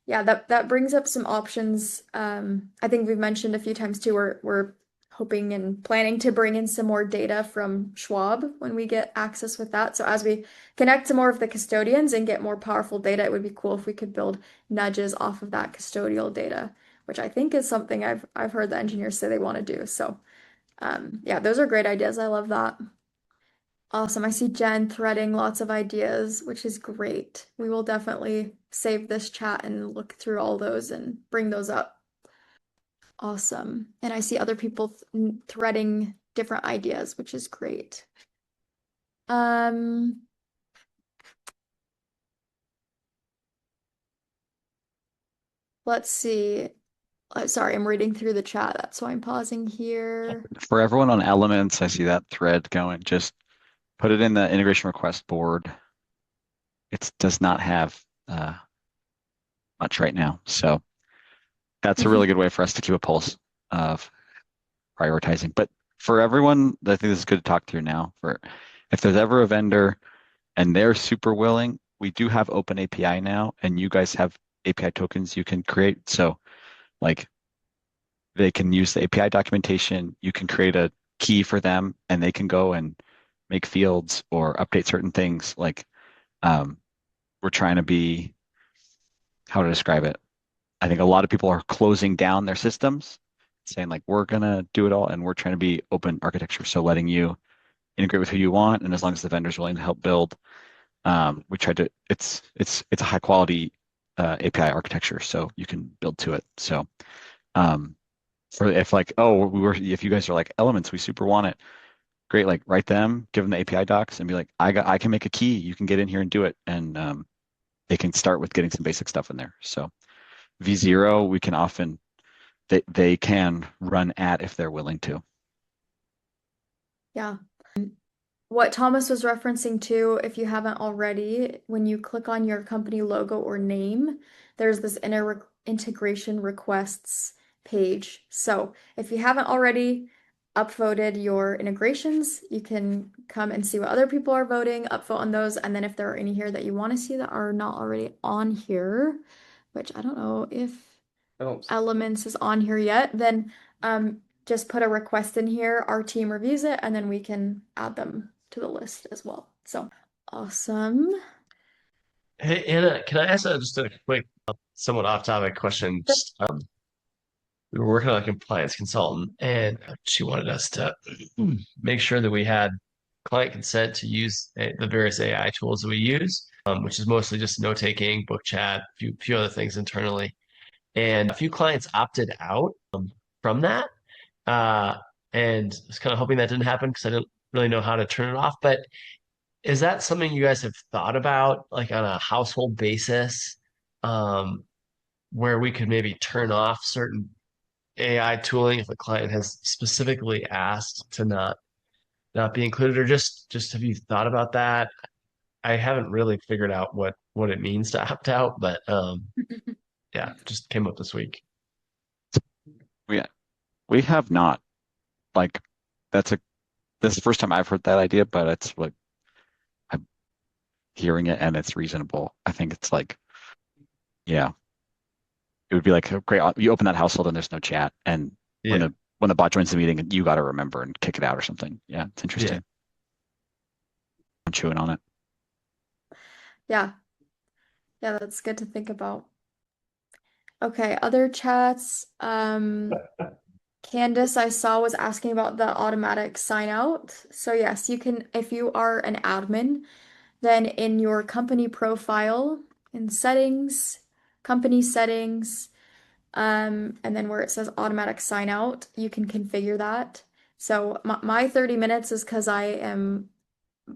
Speaker 1: Yeah, that brings up some options. I think we've mentioned a few times too, we're hoping and planning to bring in some more data from Schwab when we get access with that. So as we connect to more of the custodians and get more powerful data, it would be cool if we could build nudges off of that custodial data, which I think is something I've heard the engineers say they want to do. So yeah, those are great ideas. I love that. Awesome. I see Jen threading lots of ideas, which is great. We will definitely save this chat and look through all those and bring those up. Awesome. And I see other people threading different ideas, which is great. Um, let's see. Sorry, I'm reading through the chat. That's why I'm pausing here.
Speaker 7: For everyone on Elements, I see that thread going. Just put it in the integration request board. It does not have much right now, so that's a really good way for us to keep a pulse of prioritizing. But for everyone, I think this is good to talk through now. For if there's ever a vendor and they're super willing, we do have open API now, and you guys have API tokens you can create. So like they can use the API documentation, you can create a key for them, and they can go and make fields or update certain things. Like we're trying to be, how to describe it? I think a lot of people are closing down their systems, saying like we're gonna do it all, and we're trying to be open architecture. So letting you integrate with who you want, and as long as the vendor's willing to help build, we tried to. It's a high quality API architecture, so you can build to it. So for if like if you guys are like Elements, we super want it. Great, like write them, give them the API docs, and be like, I can make a key. You can get in here and do it, and they can start with getting some basic stuff in there. So V0, we can often they can run at if they're willing to.
Speaker 1: Yeah. What Thomas was referencing too, if you haven't already, when you click on your company logo or name, there's this integration requests page. So if you haven't already upvoted your integrations, you can come and see what other people are voting, upvote on those, and then if there are any here that you want to see that are not already on here, which I don't know if
Speaker 3: I don't.
Speaker 1: Elements is on here yet, then just put a request in here. Our team reviews it, and then we can add them to the list as well. So awesome.
Speaker 9: Hey, Anna, can I ask just a quick, somewhat off-topic question? Just, we were working on a compliance consultant, and she wanted us to make sure that we had client consent to use the various AI tools that we use, which is mostly just note-taking, book chat, few other things internally. And a few clients opted out from that. Uh, and I was kind of hoping that didn't happen because I didn't really know how to turn it off. But is that something you guys have thought about, like on a household basis, um, where we could maybe turn off certain AI tooling if a client has specifically asked to not be included, or just have you thought about that? I haven't really figured out what it means to opt out, but yeah, just came up this week.
Speaker 7: We we have not like that's a this is the first time I've heard that idea, but it's like I'm hearing it and it's reasonable. I think it's like, yeah, it would be like a great. You open that household and there's no chat, and when
Speaker 9: Yeah,
Speaker 7: the bot joins the meeting, you got to remember and kick it out or something. Yeah, it's
Speaker 9: yeah.
Speaker 7: interesting. I'm chewing on it.
Speaker 1: Yeah. Yeah, that's good to think about. Okay, other chats. Candace, I saw, was asking about the automatic sign out. So yes, you can, if you are an admin, then in your company profile, in settings, company settings, and then where it says automatic sign out, you can configure that. So my 30 minutes is because I am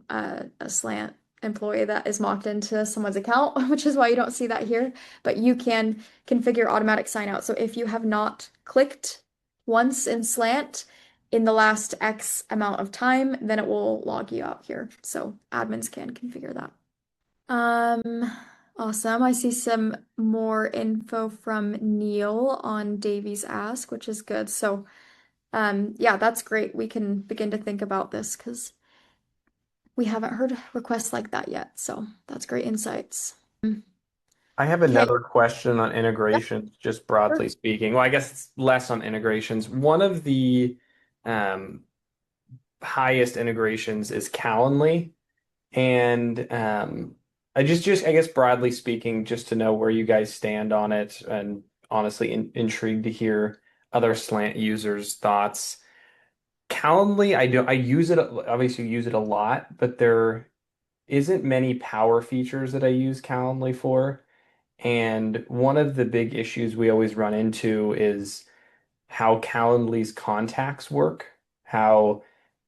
Speaker 1: a Slant employee that is mocked into someone's account, which is why you don't see that here. But you can configure automatic sign out. So if you have not clicked once in Slant in the last X amount of time, then it will log you out here. So admins can configure that. Um, awesome. I see some more info from Neil on Davy's Ask, which is good. So, yeah, that's great. We can begin to think about this because we haven't heard requests like that yet. So that's great insights.
Speaker 5: I have
Speaker 1: Okay.
Speaker 5: another question on integrations, just
Speaker 1: Sure.
Speaker 5: broadly speaking. Well, I guess it's less on integrations. One of the um, highest integrations is Calendly. And I guess broadly speaking, just to know where you guys stand on it, and honestly intrigued to hear other Slant users' thoughts. Calendly, I use it, obviously use it a lot, but there isn't many power features that I use Calendly for. And one of the big issues we always run into is how Calendly's contacts work, how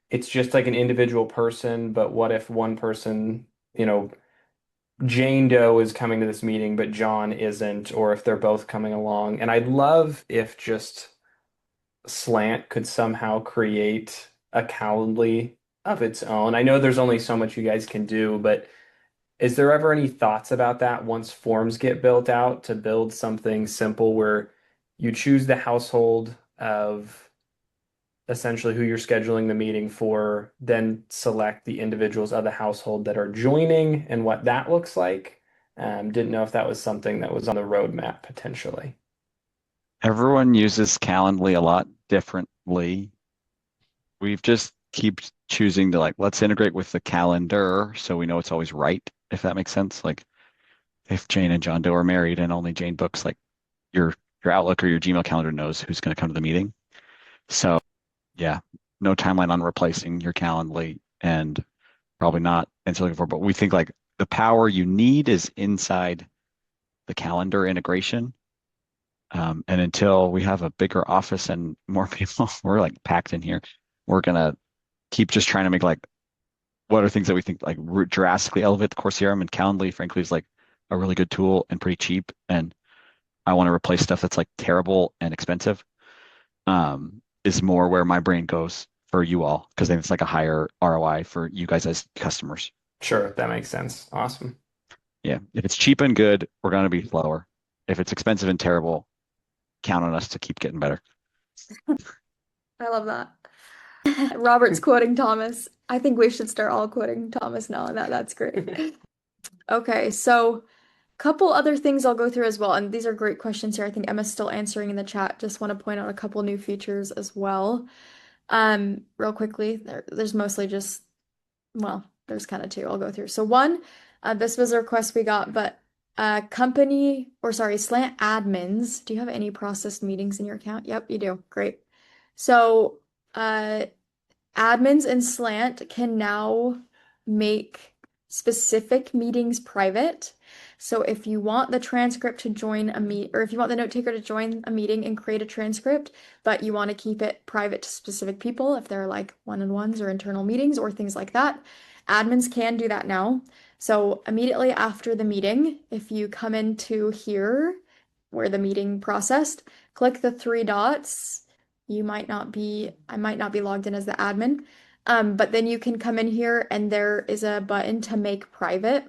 Speaker 5: it's just like an individual person, but what if one person, you know, Jane Doe is coming to this meeting, but John isn't, or if they're both coming along. And I'd love if just Slant could somehow create a Calendly of its own. I know there's only so much you guys can do, but is there ever any thoughts about that once forms get built out to build something simple where you choose the household of essentially who you're scheduling the meeting for, then select the individuals of the household that are joining and what that looks like. Didn't know if that was something that was on the roadmap potentially.
Speaker 7: Everyone uses Calendly a lot differently. We've just keep choosing to like, let's integrate with the calendar so we know it's always right, if that makes sense. Like if Jane and John Doe are married and only Jane books, like your your Outlook or your Gmail calendar knows who's going to come to the meeting. So yeah, no timeline on replacing your Calendly and probably not until looking for, but we think like the power you need is inside the calendar integration. And until we have a bigger office and more people, we're like packed in here. We're gonna keep just trying to make like what are things that we think like drastically elevate the core CRM, and Calendly, frankly, is like a really good tool and pretty cheap. And I want to replace stuff that's like terrible and expensive. Is more where my brain goes for you all because then it's like a higher ROI for you guys as customers.
Speaker 5: Sure, that makes sense. Awesome.
Speaker 7: Yeah, if it's cheap and good, we're gonna be slower. If it's expensive and terrible, count on us to keep getting better.
Speaker 1: I love that. Robert's quoting Thomas. I think we should start all quoting Thomas now. That's great. Okay, so couple other things I'll go through as well, and these are great questions here. I think Emma's still answering in the chat. Just want to point out a couple new features as well. Real quickly, there's mostly just, well, there's kind of two I'll go through. So one, this was a request we got, but company, or sorry, Slant admins, do you have any processed meetings in your account? Yep, you do. Great. So admins in Slant can now make specific meetings private. So if you want the transcript to join a meet, or if you want the note taker to join a meeting and create a transcript, but you want to keep it private to specific people, if they're like one-on-ones or internal meetings or things like that, Admins can do that now. So immediately after the meeting, if you come into here where the meeting processed, click the three dots. I might not be logged in as the admin. But then you can come in here and there is a button to make private.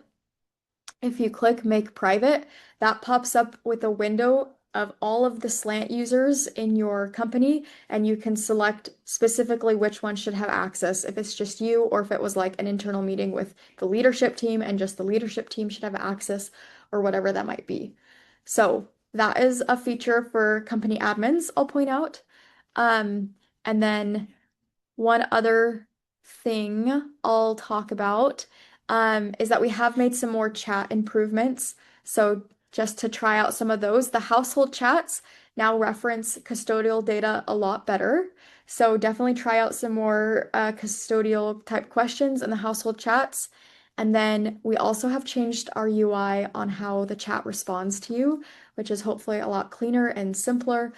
Speaker 1: If you click make private, that pops up with a window of all of the Slant users in your company, and you can select specifically which one should have access, if it's just you, or if it was like an internal meeting with the leadership team and just the leadership team should have access, or whatever that might be. So that is a feature for company admins, I'll point out. And then one other thing I'll talk about is that we have made some more chat improvements. So just to try out some of those, the household chats now reference custodial data a lot better. So definitely try out some more custodial type questions in the household chats. And then we also have changed our UI on how the chat responds to you, which is hopefully a lot cleaner and simpler.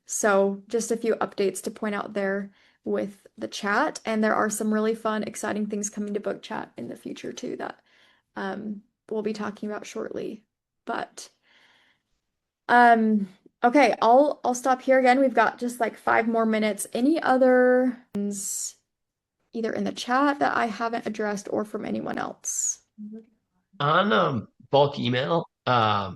Speaker 1: So just a few updates to point out there with the chat. And there are some really fun, exciting things coming to book chat in the future too that we'll be talking about shortly. But okay, I'll stop here again. We've got just like 5 more minutes. Any other ones either in the chat that I haven't addressed or from anyone else?
Speaker 9: On bulk email, I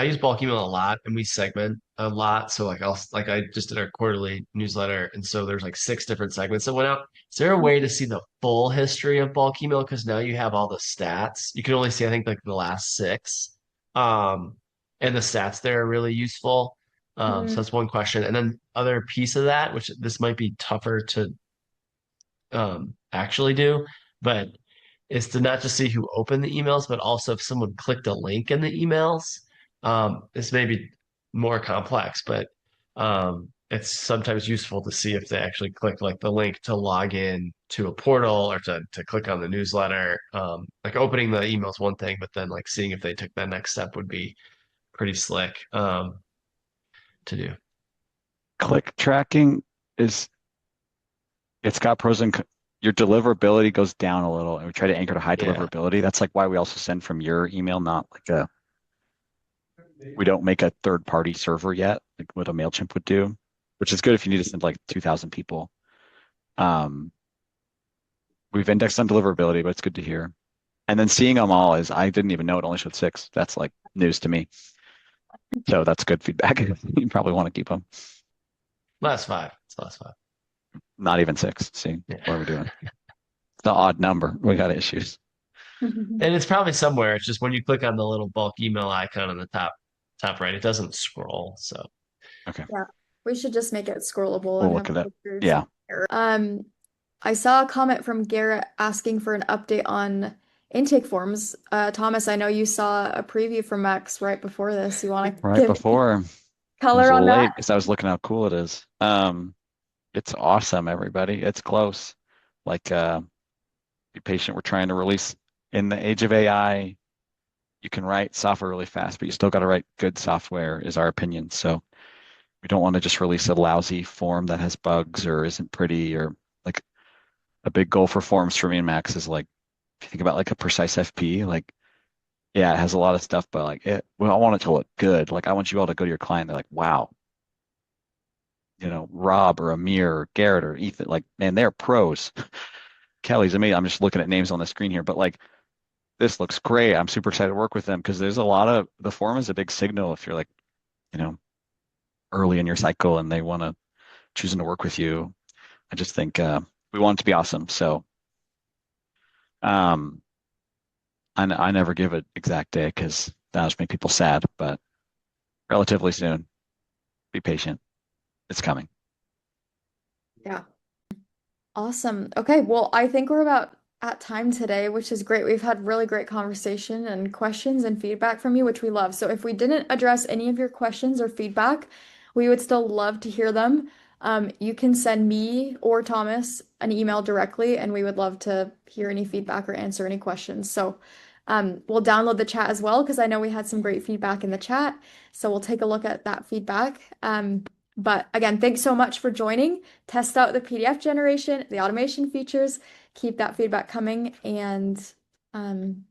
Speaker 9: use bulk email a lot and we segment a lot. So like I just did our quarterly newsletter, and so there's like 6 different segments that went out. Is there a way to see the full history of bulk email? Because now you have all the stats. You can only see, I think, like the last 6. Um, and the stats there are really useful. So
Speaker 1: Mm,
Speaker 9: that's one question. And then other piece of that, which this might be tougher to actually do, but is to not just see who opened the emails, but also if someone clicked a link in the emails. This may be more complex, but it's sometimes useful to see if they actually click like the link to log in to a portal or to click on the newsletter. Like opening the email is one thing, but then like seeing if they took that next step would be pretty slick to do.
Speaker 7: Click tracking is it's got pros and your deliverability goes down a little, and we try to anchor to high
Speaker 9: Yeah.
Speaker 7: deliverability. That's like why we also send from your email, not like a we don't make a third party server yet, like what a MailChimp would do, which is good if you need to send like 2,000 people. Um, we've indexed on deliverability, but it's good to hear. And then seeing them all is I didn't even know it only showed 6. That's like news to me. So that's good feedback. You probably want to keep them.
Speaker 9: Last 5. It's last 5.
Speaker 7: Not even 6. See, what are we
Speaker 9: Yeah.
Speaker 7: doing? It's an odd number. We got issues.
Speaker 9: And it's probably somewhere. It's just when you click on the little bulk email icon on the top right, it doesn't scroll. So
Speaker 7: Okay.
Speaker 1: yeah, we should just make it scrollable
Speaker 7: We'll
Speaker 1: and have
Speaker 7: look at it.
Speaker 1: pictures.
Speaker 7: Yeah.
Speaker 1: I saw a comment from Garrett asking for an update on intake forms. Thomas, I know you saw a preview from Max right before this. You want to
Speaker 7: Right
Speaker 1: give
Speaker 7: before I was
Speaker 1: color
Speaker 7: a
Speaker 1: on
Speaker 7: little
Speaker 1: that?
Speaker 7: late because I was looking how cool it is. It's awesome, everybody. It's close. Like, be patient. We're trying to release in the age of AI. You can write software really fast, but you still got to write good software, is our opinion. So we don't want to just release a lousy form that has bugs or isn't pretty or like a big goal for forms for me and Max is like, if you think about like a precise FP, like, yeah, it has a lot of stuff, but like well, I want it to look good. Like I want you all to go to your client. They're like, wow, Rob or Amir or Garrett or Ethan, like, man, they're pros. Kelly's amazing. I'm just looking at names on the screen here, but like this looks great. I'm super excited to work with them because there's a lot of the form is a big signal if you're like, you know, early in your cycle and they want to choosing to work with you. I just think we want it to be awesome. So um, I never give an exact day because that just make people sad, but relatively soon. Be patient. It's coming.
Speaker 1: Yeah. Awesome. Okay, well, I think we're about at time today, which is great. We've had really great conversation and questions and feedback from you, which we love. So if we didn't address any of your questions or feedback, we would still love to hear them. You can send me or Thomas an email directly, and we would love to hear any feedback or answer any questions. So we'll download the chat as well, because I know we had some great feedback in the chat. So we'll take a look at that feedback. But again, thanks so much for joining. Test out the PDF generation, the automation features, keep that feedback coming, and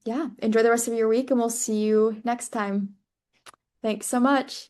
Speaker 1: yeah, enjoy the rest of your week, and we'll see you next time. Thanks so much.